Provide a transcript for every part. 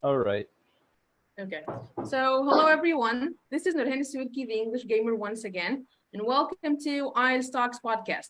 All right. Okay. So, hello everyone. This is Nurhan Soudki, the English gamer, once again, and welcome to IELTS Talks podcast.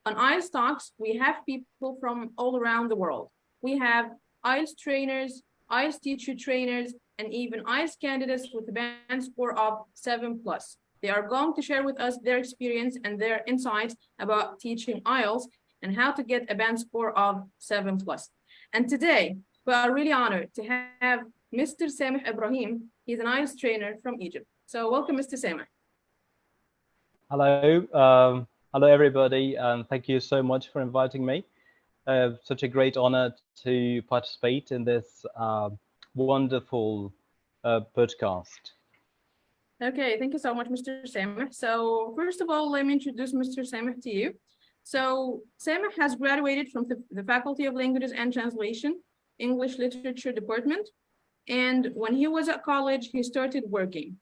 On IELTS Talks, we have people from all around the world. We have IELTS trainers, IELTS teacher trainers, and even IELTS candidates with a band score of 7 plus. They are going to share with us their experience and their insights about teaching IELTS and how to get a band score of 7 plus. And today, we are really honored to have Mr. Sameh Ibrahim. He's an IELTS trainer from Egypt. So welcome, Mr. Sameh. Hello. Hello, everybody, and thank you so much for inviting me. Such a great honor to participate in this wonderful podcast. Okay, thank you so much, Mr. Sameh. So first of all, let me introduce Mr. Sameh to you. So Sameh has graduated from the Faculty of Languages and Translation, English Literature Department. And when he was at college, he started working.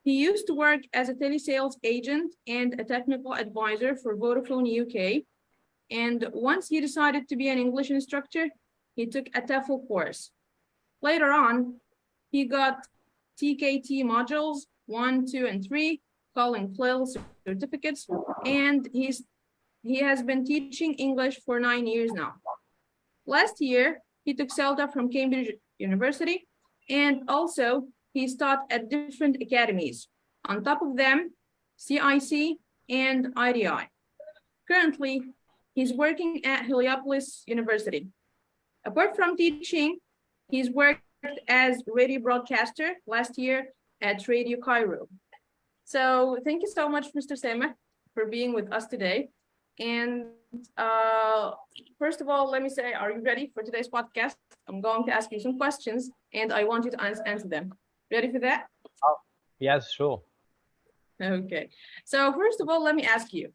He used to work as a telesales agent and a technical advisor for Vodafone UK. And once he decided to be an English instructor, he took a TEFL course. Later on, he got TKT modules 1, 2, and 3, calling CLIL certificates, and he has been teaching English for 9 years now. Last year, he took CELTA from Cambridge University, and also he's taught at different academies. On top of them, CIC and IDI. Currently, he's working at Heliopolis University. Apart from teaching, he's worked as radio broadcaster last year at Radio Cairo. So thank you so much, Mr. Sameh, for being with us today. And first of all, let me say, are you ready for today's podcast? I'm going to ask you some questions, and I want you to answer them. Ready for that? Oh, yes, sure. Okay. So first of all, let me ask you,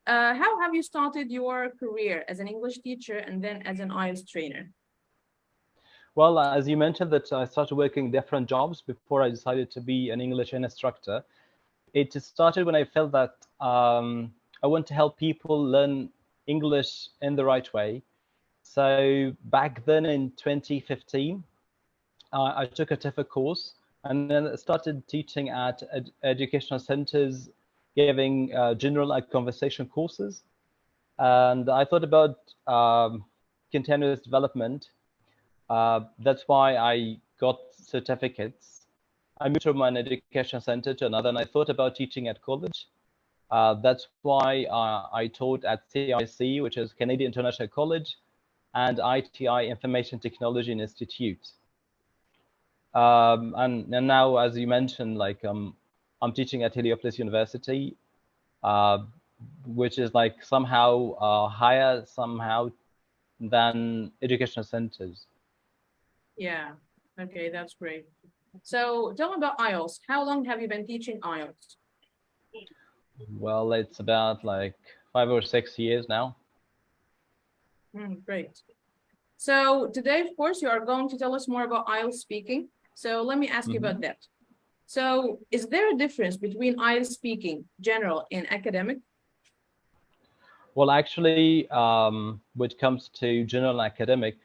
how have you started your career as an English teacher and then as an IELTS trainer? Well, as you mentioned that I started working different jobs before I decided to be an English instructor. It started when I felt that I want to help people learn English in the right way. So back then in 2015, I took a TEFL course and then I started teaching at educational centers, giving general and conversation courses. And I thought about continuous development. That's why I got certificates. I moved from an education center to another, and I thought about teaching at college. That's why I taught at CIC, which is Canadian International College, and ITI, Information Technology Institute. And now, as you mentioned, like I'm teaching at Heliopolis University, which is like somehow higher somehow than educational centers. Yeah. Okay, that's great. So tell me about IELTS. How long have you been teaching IELTS? Well, it's about like 5 or 6 years now. Great. So today, of course, you are going to tell us more about IELTS speaking. So let me ask you about that. So is there a difference between IELTS speaking, general, and academic? Well, actually, when it comes to general academic,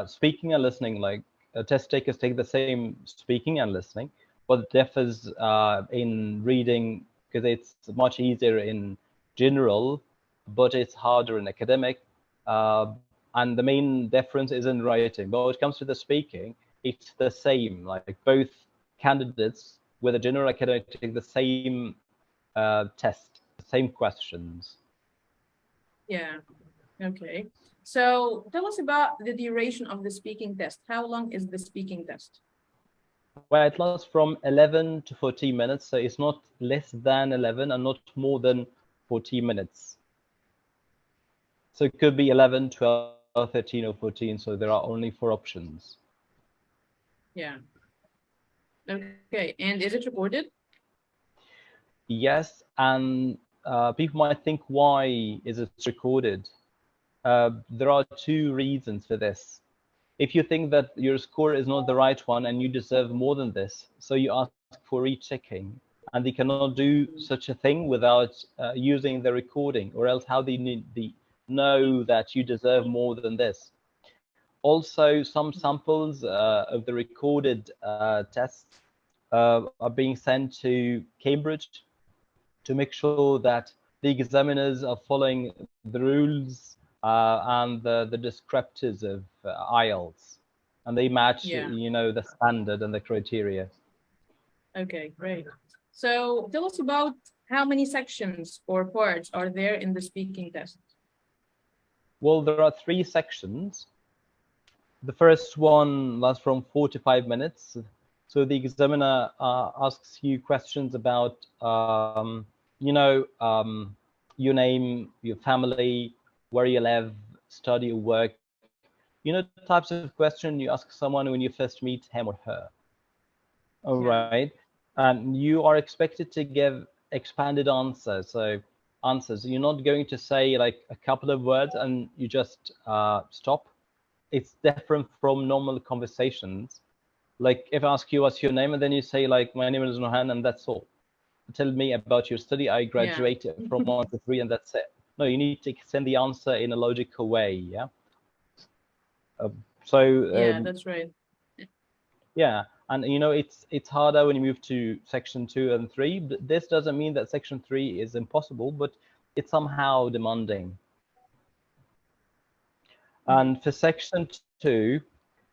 speaking and listening, like test takers take the same speaking and listening, but differs in reading because it's much easier in general, but it's harder in academic. And the main difference is in writing. But when it comes to the speaking, it's the same. Like both candidates with a general academic take the same test, the same questions. Yeah. Okay. So tell us about the duration of the speaking test. How long is the speaking test? Well, it lasts from 11 to 14 minutes, so it's not less than 11 and not more than 14 minutes. So it could be 11, 12, 13, or 14, so there are only 4 options. Yeah. Okay. And is it recorded? Yes, and people might think, why is it recorded? There are 2 reasons for this. If you think that your score is not the right one and you deserve more than this, so you ask for rechecking, and they cannot do such a thing without using the recording, or else how they know that you deserve more than this. Also, some samples of the recorded tests are being sent to Cambridge to make sure that the examiners are following the rules and the descriptors of IELTS, and they match, you know, the standard and the criteria. Okay, great. So tell us about how many sections or parts are there in the speaking test? Well, there are 3 sections. The first one lasts from 4 to 5 minutes. So the examiner asks you questions about, you know, your name, your family, where you live, study, work. You know, types of question you ask someone when you first meet him or her. All right. And you are expected to give expanded answers. So answers, you're not going to say like a couple of words and you just stop. It's different from normal conversations. Like if I ask you what's your name and then you say like my name is Nohan and that's all. Tell me about your study. I graduated from 1 to 3 and that's it. No, you need to send the answer in a logical way. Yeah. That's right. Yeah, and you know it's harder when you move to section 2 and 3. But this doesn't mean that section 3 is impossible, but it's somehow demanding. And for section 2,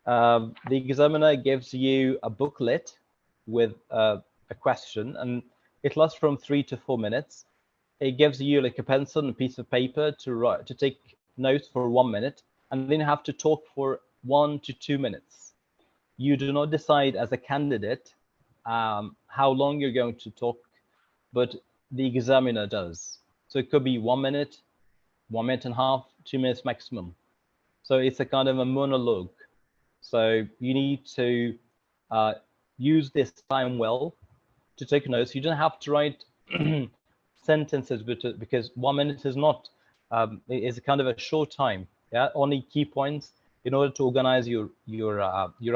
the examiner gives you a booklet with a question, and it lasts from 3 to 4 minutes. It gives you like a pencil and a piece of paper to take notes for 1 minute, and then you have to talk for 1 to 2 minutes. You do not decide as a candidate how long you're going to talk, but the examiner does. So it could be 1 minute, 1 minute and a half, 2 minutes maximum. So it's a kind of a monologue. So you need to use this time well to take notes. You don't have to write sentences because 1 minute is not, is a kind of a short time. Yeah, only key points in order to organize your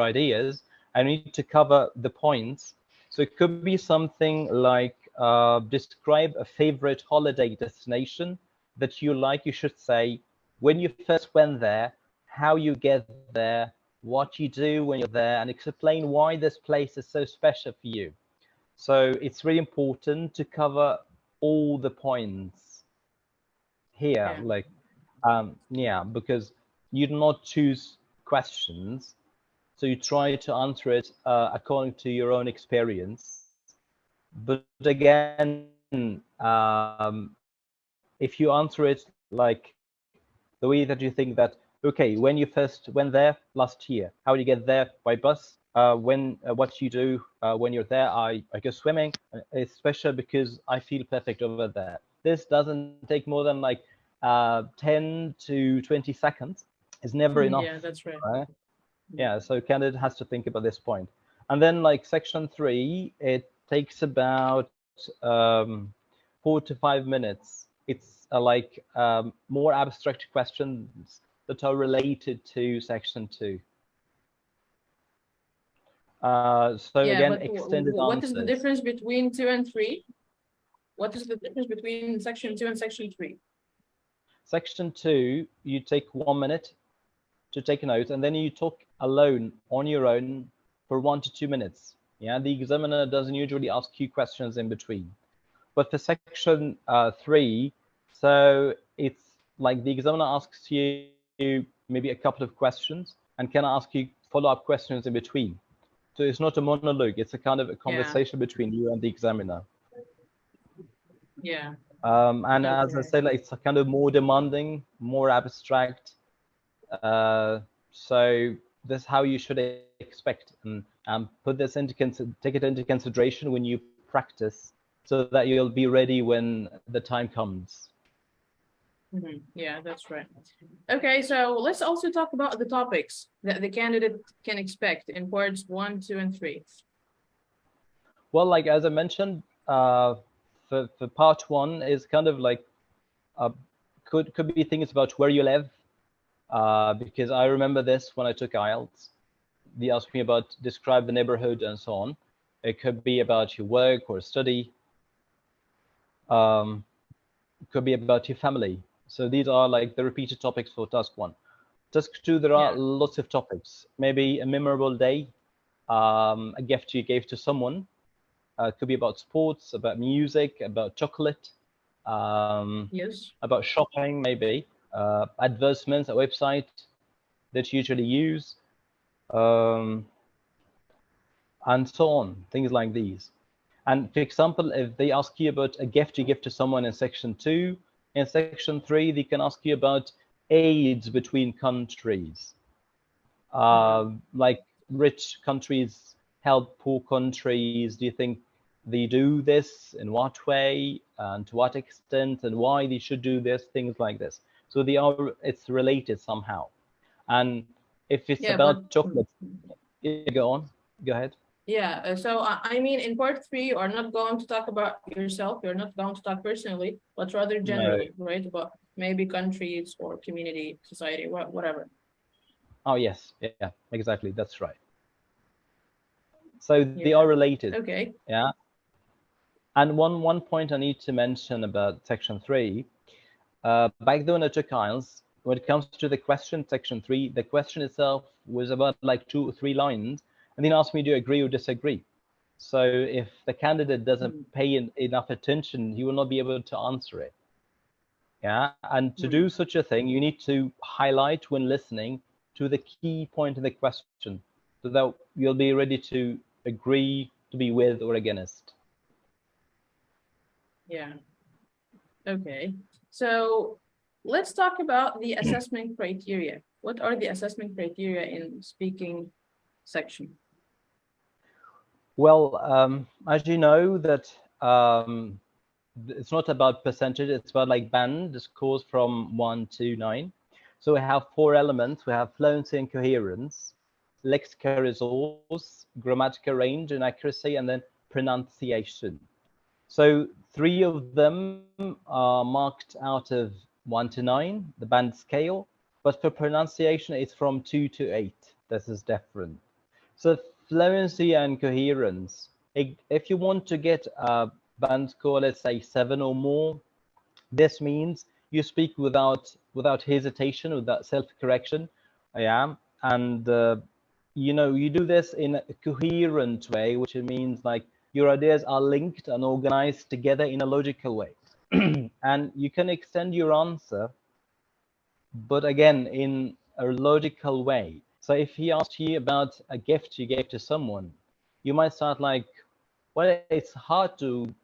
ideas. I need to cover the points. So it could be something like describe a favorite holiday destination that you like. You should say when you first went there, how you get there, what you do when you're there, and explain why this place is so special for you. So it's really important to cover all the points here, like because you do not choose questions, so you try to answer it according to your own experience. But again, if you answer it like the way that you think that, okay, when you first went there last year, how do you get there? By bus. What you do when you're there? I go swimming. It's special because I feel perfect over there. This doesn't take more than like 10 to 20 seconds. It's never enough. Yeah, that's right. Yeah, so candidate has to think about this point. And then like section 3, it takes about 4 to 5 minutes. It's like more abstract questions that are related to section 2. Again, extended what answers. Is the difference between 2 and 3? What is the difference between section 2 and section 3? Section 2, you take 1 minute to take a note, and then you talk alone on your own for 1 to 2 minutes. Yeah, the examiner doesn't usually ask you questions in between. But for section 3, so it's like the examiner asks you maybe a couple of questions and can ask you follow-up questions in between. So it's not a monologue, it's a kind of a conversation between you and the examiner. Yeah. And as I said, like, it's a kind of more demanding, more abstract. So that's how you should expect, and put this take it into consideration when you practice, so that you'll be ready when the time comes. Yeah, that's right. Okay, so let's also talk about the topics that the candidate can expect in parts 1, 2, and 3. Well, like as I mentioned, for part 1 is kind of like could be things about where you live, because I remember this when I took IELTS. They asked me about describe the neighborhood and so on. It could be about your work or study. It could be about your family. So these are like the repeated topics for task 1. Task 2, there are Yeah. lots of topics. Maybe a memorable day, a gift you gave to someone. It could be about sports, about music, about chocolate, Yes. about shopping, maybe, advertisements, a website that you usually use, um, and so on, things like these. And for example, if they ask you about a gift you give to someone in section 2, in section 3, they can ask you about aids between countries. Like rich countries help poor countries. Do you think they do this? In what way? And to what extent? And why they should do this? Things like this. So they are, it's related somehow. And if it's Yeah, but about chocolate, go on, go ahead. yeah, so I mean, in part 3, you are not going to talk about yourself. You're not going to talk personally, but rather No. generally, right? About maybe countries or community, society, whatever. Oh, yes. Yeah, exactly. That's right. So they Yeah. are related. Okay. Yeah. And one point I need to mention about section 3, back then I took IELTS, when it comes to the question section 3, the question itself was about like 2 or 3 lines, and then asked me to agree or disagree. So if the candidate doesn't pay enough attention, he will not be able to answer it. Yeah, and to do such a thing, you need to highlight when listening to the key point in the question, so that you'll be ready to agree, to be with or against. Yeah. Okay. So let's talk about the assessment criteria. What are the assessment criteria in speaking section? Well, as you know, that it's not about percentage, it's about like band, scores from 1 to 9. So we have 4 elements. We have fluency and coherence, lexical resource, grammatical range and accuracy, and then pronunciation. So 3 of them are marked out of 1 to 9, the band scale, but for pronunciation, it's from 2 to 8. This is different. So fluency and coherence. If you want to get a band score, let's say 7 or more, this means you speak without hesitation, without self-correction. Yeah, and you do this in a coherent way, which means like your ideas are linked and organized together in a logical way, and you can extend your answer, but again in a logical way. So if he asked you about a gift you gave to someone, you might start like, well, it's hard to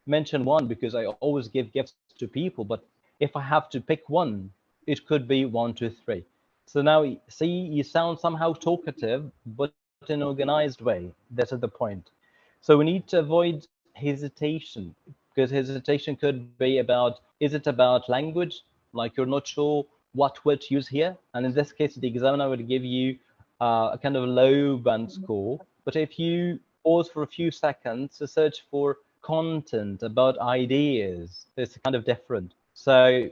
mention one because I always give gifts to people, but if I have to pick one, it could be 1, 2, 3. So now, see, you sound somehow talkative, but in an organized way. That is the point. So we need to avoid hesitation, because hesitation could be about, is it about language? Like you're not sure what word to use here. And in this case, the examiner will give you a kind of low band score. But if you pause for a few seconds to search for content about ideas, it's kind of different. So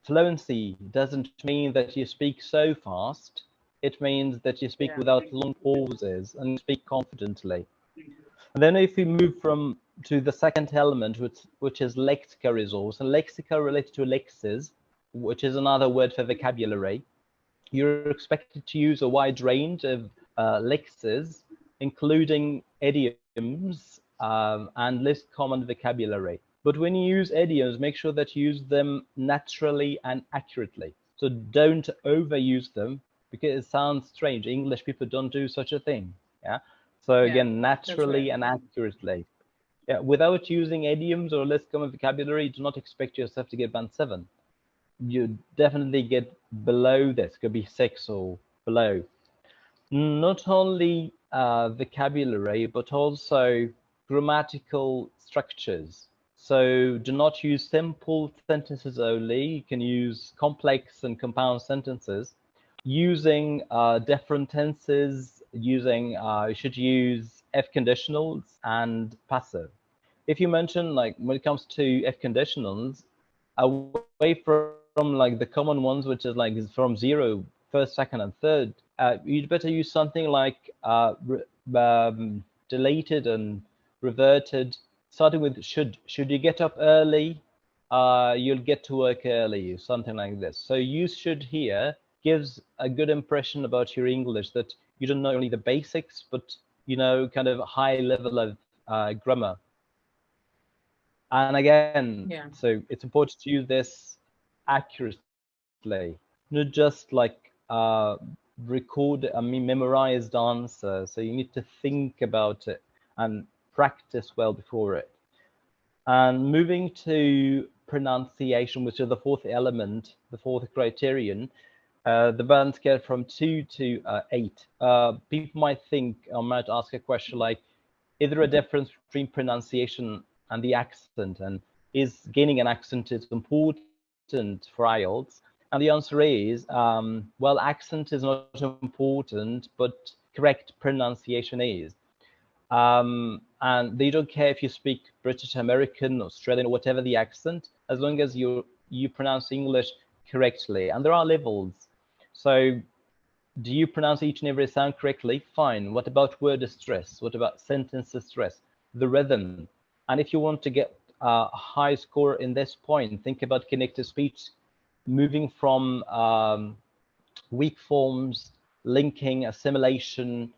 fluency doesn't mean that you speak so fast. It means that you speak Yeah. without long pauses and speak confidently. And then if we move from to the second element, which is lexical resource, and lexical related to lexis, which is another word for vocabulary, you're expected to use a wide range of lexis, including idioms and less common vocabulary. But when you use idioms, make sure that you use them naturally and accurately. So don't overuse them because it sounds strange. English people don't do such a thing. Yeah. So Yeah, again, that's right. naturally and accurately. Yeah, without using idioms or less common vocabulary, do not expect yourself to get band 7. You definitely get below this, could be 6 or below. Not only vocabulary, but also grammatical structures. So do not use simple sentences only. You can use complex and compound sentences. Using different tenses, you should use F conditionals and passive. If you mention, like, when it comes to F conditionals, away from like the common ones, which is like from 0, first, second, and third, you'd better use something like deleted and reverted, starting with should. Should you get up early? You'll get to work early, something like this. So use should here gives a good impression about your English, that you don't know only the basics, but you know, kind of high level of grammar. And again, so it's important to use this accurately, not just like record, memorized answer. So you need to think about it and practice well before it. And moving to pronunciation, which is the fourth element, the fourth criterion, the band scale from 2 to 8. People might think, or might ask a question like, is there a difference between pronunciation and the accent? And is gaining an accent is important for IELTS? And the answer is, well, accent is not important, but correct pronunciation is. And they don't care if you speak British, American, Australian, or whatever the accent, as long as you pronounce English correctly. And there are levels. So do you pronounce each and every sound correctly? Fine. What about word stress? What about sentence stress? The rhythm. And if you want to get a high score in this point, think about connected speech, moving from weak forms, linking, assimilation,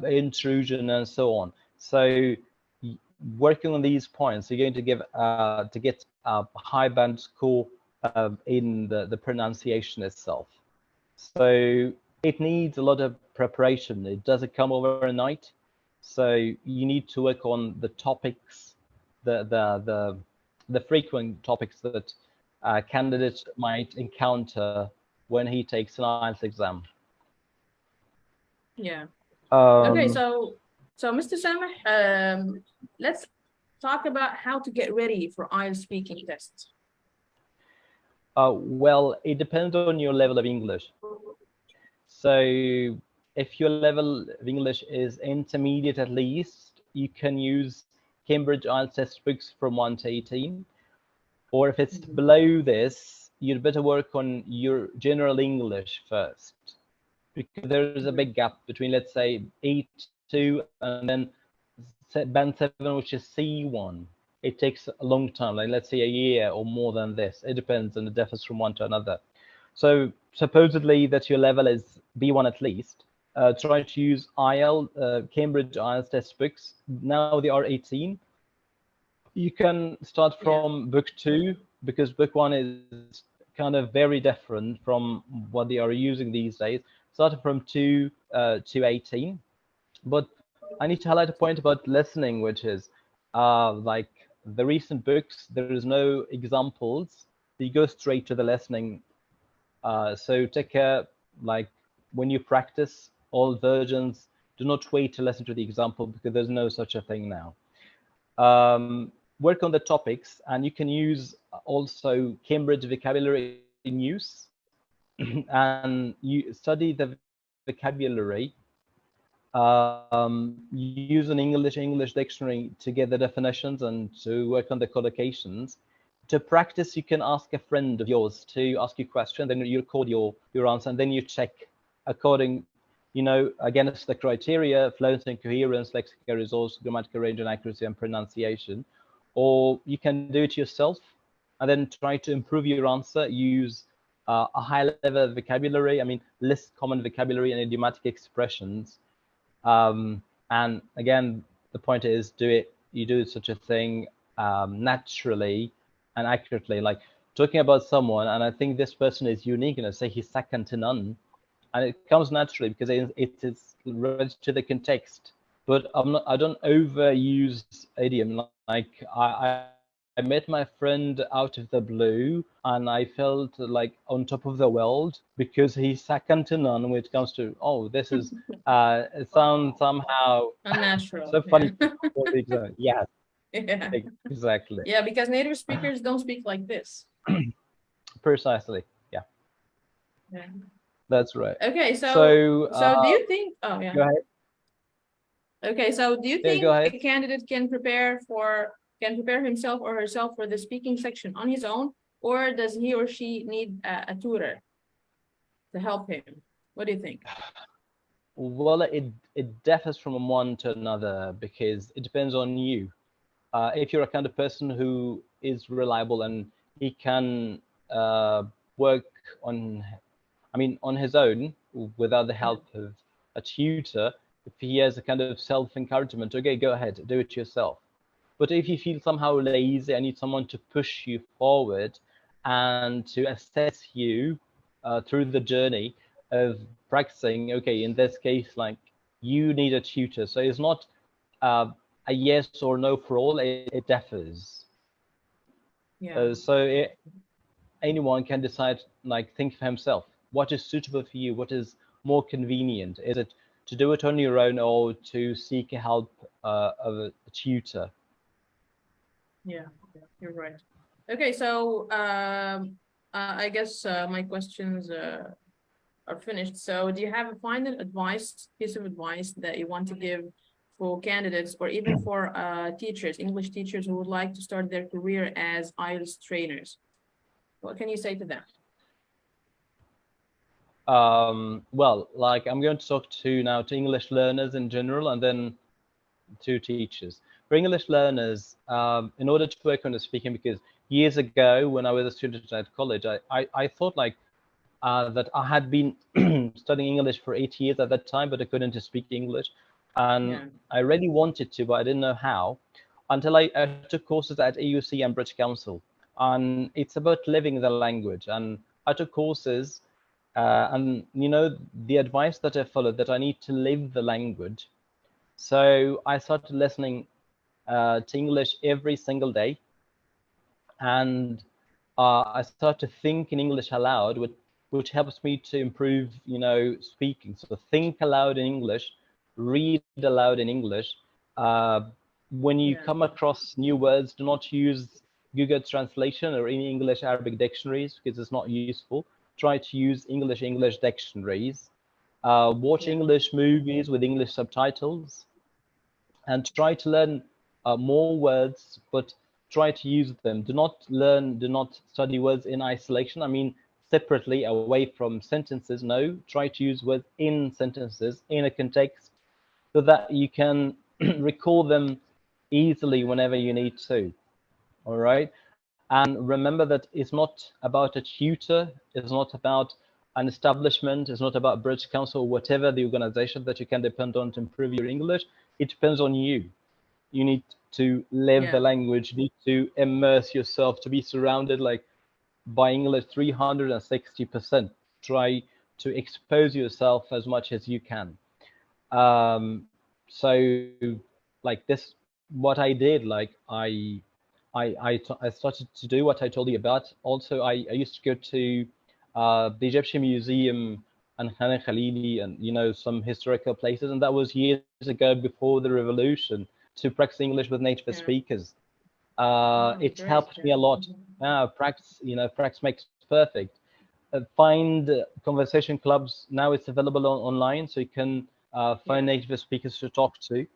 intrusion, and so on. So working on these points, you're going to get a high band score in the pronunciation itself. So it needs a lot of preparation. It doesn't come overnight. So you need to work on the topics, the frequent topics that candidates might encounter when he takes an IELTS exam. Yeah. Okay, so Mr. Sameh, let's talk about how to get ready for IELTS speaking tests. Well, it depends on your level of English. So if your level of English is intermediate at least, you can use Cambridge IELTS test books from 1 to 18. Or if it's below this, you'd better work on your general English first, because there is a big gap between, let's say, 8 2 and then band 7, which is C1. It takes a long time, like let's say a year or more than this. It depends, and it differs from one to another. So supposedly that your level is B1 at least. Try to use Cambridge IELTS test books. Now they are 18. You can start from book 2, because book 1 is kind of very different from what they are using these days. Starting from 2 to 18. But I need to highlight a point about listening, which is like the recent books, there is no examples. You go straight to the listening. So take care, like when you practice all versions, do not wait to listen to the example, because there's no such a thing now. Work on the topics, and you can use also Cambridge vocabulary in use, and you study the vocabulary. Use an English dictionary to get the definitions and to work on the collocations. To practice, you can ask a friend of yours to ask you a question, then you record your answer, and then you check according, you know, against the criteria: fluency and coherence, lexical resource, grammatical range and accuracy, and pronunciation. Or you can do it yourself and then try to improve your answer. Use a high level of vocabulary. I mean, list common vocabulary and idiomatic expressions. And again, the point is, you do such a thing naturally and accurately. Like talking about someone, and I think this person is unique, and I say he's second to none, and it comes naturally because it is related to the context. But I don't overuse idiom. Like I met my friend out of the blue, and I felt like on top of the world because he's second to none when it comes to, oh, this is it sounds somehow unnatural. so funny. Yeah. Yeah, exactly. Yeah, because native speakers don't speak like this. Precisely. Yeah. Yeah. That's right. Okay, so do you think? Oh yeah. Go ahead. Okay, so do you think a candidate can prepare himself or herself for the speaking section on his own, or does he or she need a tutor to help him? What do you think? Well, it differs from one to another because it depends on you. If you're a kind of person who is reliable and he can work on I mean, on his own, without the help of a tutor, if he has a kind of self-encouragement, okay, go ahead, do it yourself. But if you feel somehow lazy, I need someone to push you forward and to assess you through the journey of practicing. Okay, in this case, like, you need a tutor. So it's not a yes or no for all, it differs. Yeah. Anyone can decide, like, think for himself, what is suitable for you, what is more convenient. Is it to do it on your own or to seek help of a tutor? Yeah, you're right. Okay, so I guess my questions are finished. So do you have a final piece of advice that you want to give for candidates or even for teachers, English teachers who would like to start their career as IELTS trainers? What can you say to them? Well, like, I'm going to talk to English learners in general and then to teachers. For English learners, in order to work on the speaking, because years ago when I was a student at college, I thought like that I had been studying English for 8 years at that time, but I couldn't speak English. And Yeah. I really wanted to, but I didn't know how, until I took courses at AUC and British Council. And it's about living the language. And I took courses, and the advice that I followed, that I need to live the language. So I started listening to English every single day, and I start to think in English aloud, which helps me to improve, speaking. So think aloud in English, read aloud in English. Uh, when you Yeah. come across new words, do not use Google Translation or any English Arabic dictionaries, because it's not useful. Try to use English dictionaries. Watch Yeah. English movies with English subtitles, and try to learn more words, but try to use them. Do not study words in isolation. I mean, separately, away from sentences. No, try to use words in sentences, in a context, so that you can recall them easily whenever you need to. All right. And remember that it's not about a tutor, it's not about an establishment, it's not about British Council or whatever the organization that you can depend on to improve your English. It depends on you. You need to live the Yeah. language, you need to immerse yourself, to be surrounded like by English 360%. Try to expose yourself as much as you can. So like this, what I did, like I started to do what I told you about. Also, I used to go to the Egyptian Museum and Khan Khalili and some historical places, and that was years ago, before the revolution, to practice English with native Yeah. speakers. Oh, It great. helped me a lot. Practice makes perfect. Find conversation clubs. Now it's available online, so you can find Yeah. native speakers to talk to.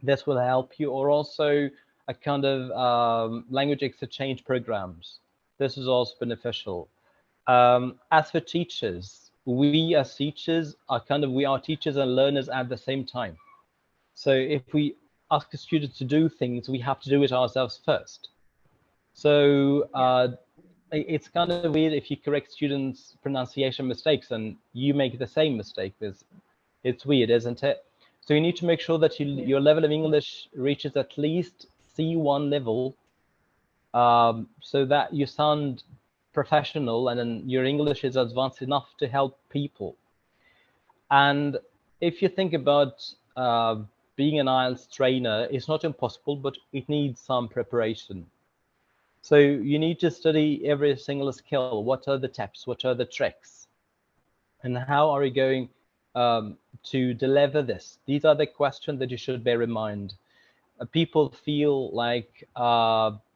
This will help you, or also a kind of language exchange programs. This is also beneficial. As for teachers, we as teachers we are teachers and learners at the same time. So if we ask a student to do things, we have to do it ourselves first. So Yeah. it's kind of weird if you correct students' pronunciation mistakes and you make the same mistake. It's weird, isn't it? So you need to make sure that Yeah. your level of English reaches at least C1 level, so that you sound professional and then your English is advanced enough to help people. And if you think about being an IELTS trainer, it's not impossible, but it needs some preparation. So you need to study every single skill. What are the tips? What are the tricks? And how are you going to deliver this? These are the questions that you should bear in mind. People feel like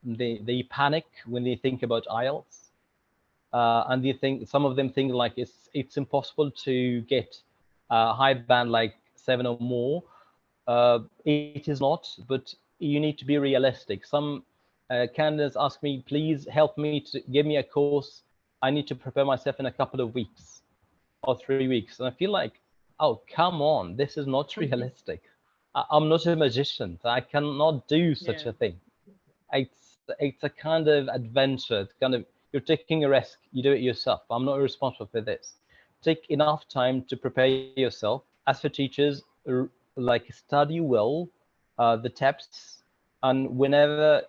they panic when they think about IELTS, and they think, some of them think like it's impossible to get a high band like 7 or more. It is not, but you need to be realistic. Some candidates ask me, please help me to give me a course. I need to prepare myself in a couple of weeks or 3 weeks. And I feel like, oh, come on, this is not realistic. I'm not a magician. I cannot do such Yeah. a thing. It's a kind of adventure. It's kind of, you're taking a risk. You do it yourself. I'm not responsible for this. take enough time to prepare yourself. As for teachers, like study well the tests, and whenever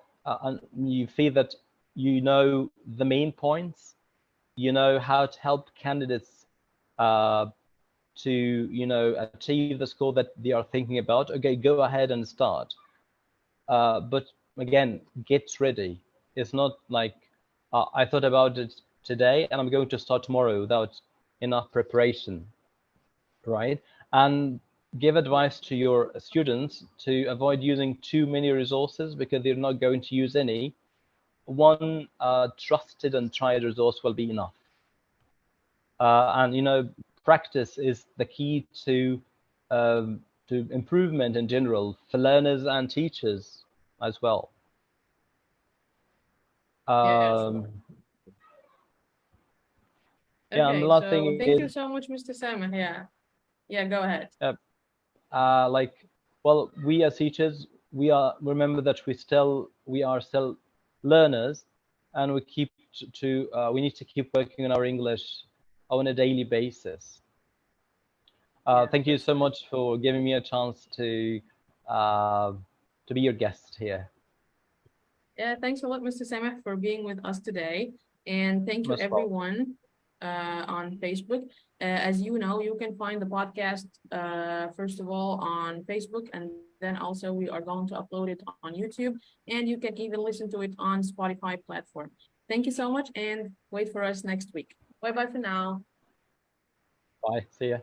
you feel that you know the main points, you know how to help candidates to achieve the score that they are thinking about. Okay, go ahead and start. But again, get ready. It's not like I thought about it today and I'm going to start tomorrow without enough preparation, right? And give advice to your students to avoid using too many resources because they're not going to use any. One trusted and tried resource will be enough. And practice is the key to improvement in general for learners and teachers as well. Yeah, sure. Yeah, and the Okay, last so thing thank you is, so much, Mr. Sameh. Yeah, go ahead. like, well, we as teachers, remember that we are still learners, and we need to keep working on our English on a daily basis. Yeah, Thank you that's so right. much for giving me a chance to be your guest here. Yeah, thanks a lot, Mr. Sameh, for being with us today. And thank you, Most welcome. everyone, on Facebook. As you know, you can find the podcast, first of all, on Facebook, and then also we are going to upload it on YouTube, and you can even listen to it on Spotify platform. Thank you so much, and wait for us next week. Bye bye for now. Bye. See ya.